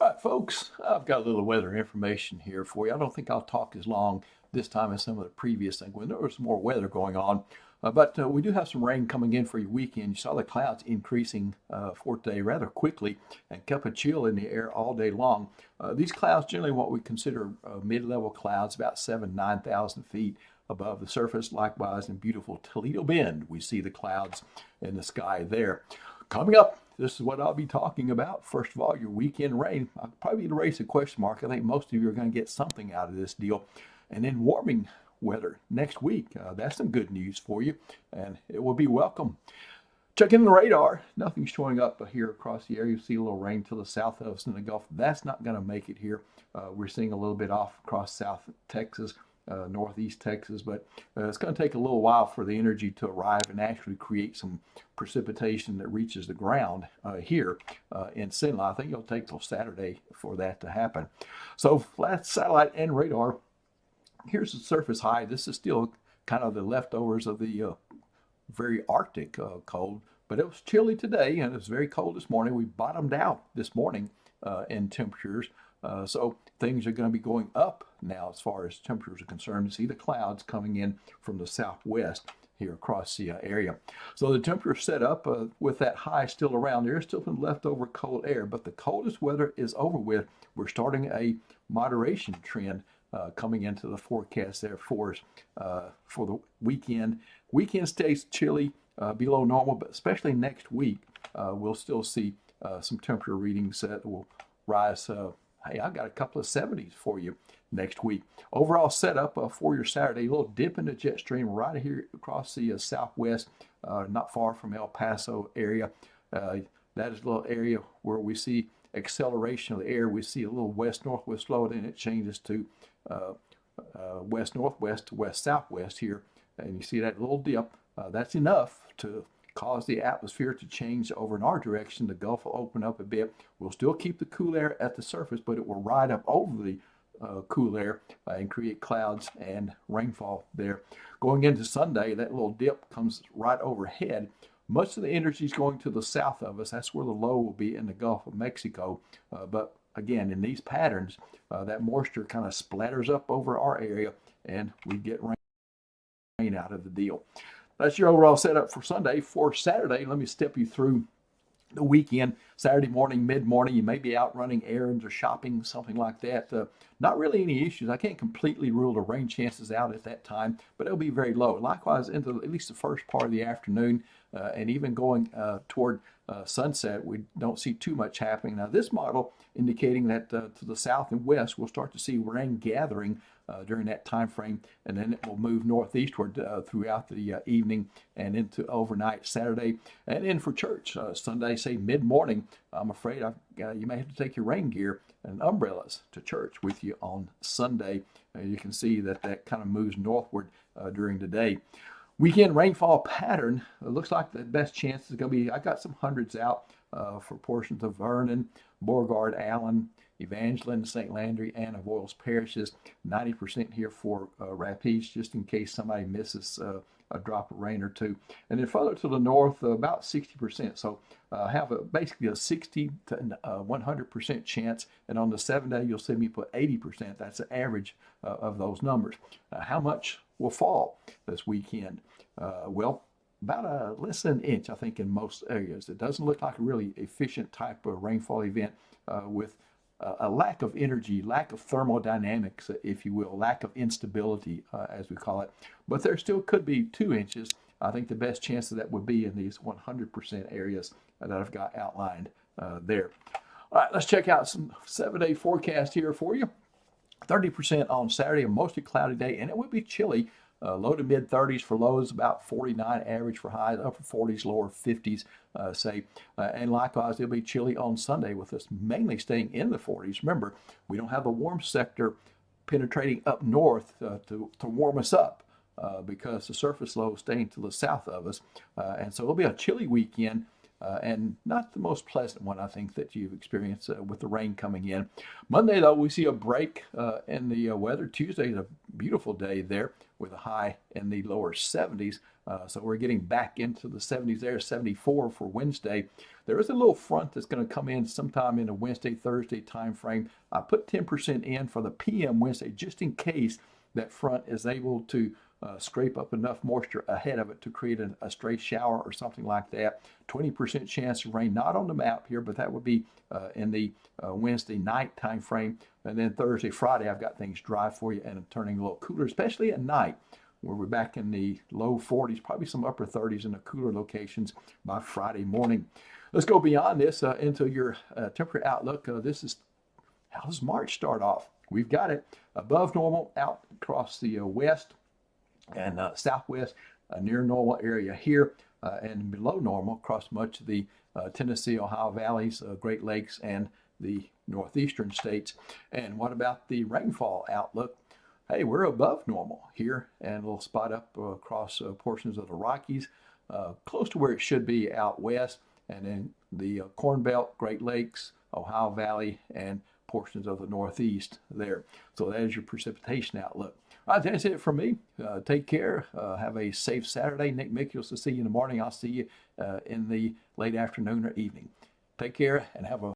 All right, folks, I've got a little weather information here for you. I don't think I'll talk as long this time as some of the previous things when there was more weather going on. But we do have some rain coming in for your weekend. You saw the clouds increasing for today rather quickly and kept a chill in the air all day long. These clouds, generally what we consider mid-level clouds, about 9,000 feet above the surface. Likewise, in beautiful Toledo Bend, we see the clouds in the sky there. Coming up, this is what I'll be talking about. First of all, your weekend rain. I'll probably raise a question mark. I think most of you are going to get something out of this deal. And then warming weather next week. That's some good news for you, and it will be welcome. Checking the radar. Nothing's showing up here across the area. You see a little rain to the south of us in the Gulf. That's not going to make it here. We're seeing a little bit off across South Texas. Northeast Texas, but it's going to take a little while for the energy to arrive and actually create some precipitation that reaches the ground here in Cenla. I think it'll take till Saturday for that to happen. So flat satellite and radar. Here's the surface high. This is still kind of the leftovers of the very Arctic cold, but it was chilly today and it was very cold this morning. We bottomed out this morning in temperatures. So things are going to be going up now as far as temperatures are concerned. You see the clouds coming in from the southwest here across the area. So the temperature set up with that high still around. There's still some leftover cold air, but the coldest weather is over with. We're starting a moderation trend coming into the forecast there for us for the weekend. Weekend stays chilly below normal, but especially next week, we'll still see some temperature readings that will rise. Hey, I've got a couple of 70s for you next week. Overall setup for your Saturday, a little dip in the jet stream right here across the southwest, not far from El Paso area. That is a little area where we see acceleration of the air. We see a little west-northwest flow, and it changes to west-northwest to west-southwest here. And you see that little dip. That's enough to cause the atmosphere to change over in our direction. The Gulf will open up a bit. We'll still keep the cool air at the surface, but it will ride up over the cool air and create clouds and rainfall there. Going into Sunday, that little dip comes right overhead. Much of the energy is going to the south of us. That's where the low will be in the Gulf of Mexico. But again, in these patterns, that moisture kind of splatters up over our area and we get rain out of the deal. That's your overall setup for Sunday. For Saturday, let me step you through the weekend. Saturday morning, mid-morning, you may be out running errands or shopping, something like that. Not really any issues. I can't completely rule the rain chances out at that time, but it'll be very low. Likewise, into at least the first part of the afternoon, and even going toward sunset, we don't see too much happening. Now, this model indicating that to the south and west, we'll start to see rain gathering during that time frame, and then it will move northeastward throughout the evening and into overnight Saturday, and in for church Sunday, say mid-morning. I'm afraid you may have to take your rain gear and umbrellas to church with you on Sunday. You can see that kind of moves northward during the day. Weekend rainfall pattern, it looks like the best chance is going to be, I got some hundreds out for portions of Vernon, Beauregard, Allen, Evangeline, St. Landry, and Avoyelles parishes. 90% here for Rapides, just in case somebody misses a drop of rain or two. And then further to the north, about 60%. So have basically a 60 to 100% chance. And on the 7-day, you'll see me put 80%. That's the average of those numbers. How much will fall this weekend? Well, about less than an inch, I think, in most areas. It doesn't look like a really efficient type of rainfall event with a lack of energy, lack of thermodynamics, if you will, lack of instability, as we call it. But there still could be 2 inches. I think the best chance of that would be in these 100% areas that I've got outlined there. All right, let's check out some 7-day forecast here for you. 30% on Saturday, a mostly cloudy day, and it would be chilly. Low to mid 30s for lows, about 49 average for highs, upper 40s, lower 50s, and likewise, it'll be chilly on Sunday with us mainly staying in the 40s. Remember, we don't have the warm sector penetrating up north to warm us up because the surface low is staying to the south of us. And so it'll be a chilly weekend. And not the most pleasant one, I think, that you've experienced with the rain coming in. Monday, though, we see a break in the weather. Tuesday is a beautiful day there. with a high in the lower 70s. So we're getting back into the 70s there, 74 for Wednesday. There is a little front that's going to come in sometime in the Wednesday, Thursday time frame. I put 10% in for the PM Wednesday just in case that front is able to scrape up enough moisture ahead of it to create a stray shower or something like that. 20% chance of rain, not on the map here, but that would be in the Wednesday night time frame. And then Thursday, Friday, I've got things dry for you and turning a little cooler, especially at night, where we're back in the low 40s, probably some upper 30s in the cooler locations by Friday morning. Let's go beyond this into your temperature outlook. How does March start off? We've got it above normal out across the west and southwest, near normal area here, and below normal across much of the Tennessee, Ohio valleys, Great Lakes, and the northeastern states. And what about the rainfall outlook? Hey, we're above normal here, and a little spot up across portions of the Rockies, close to where it should be out west, and then the Corn Belt, Great Lakes, Ohio Valley, and portions of the Northeast there. So that is your precipitation outlook. All right, that's it from me. Take care. Have a safe Saturday. Nick Mickels to see you in the morning. I'll see you in the late afternoon or evening. Take care and have a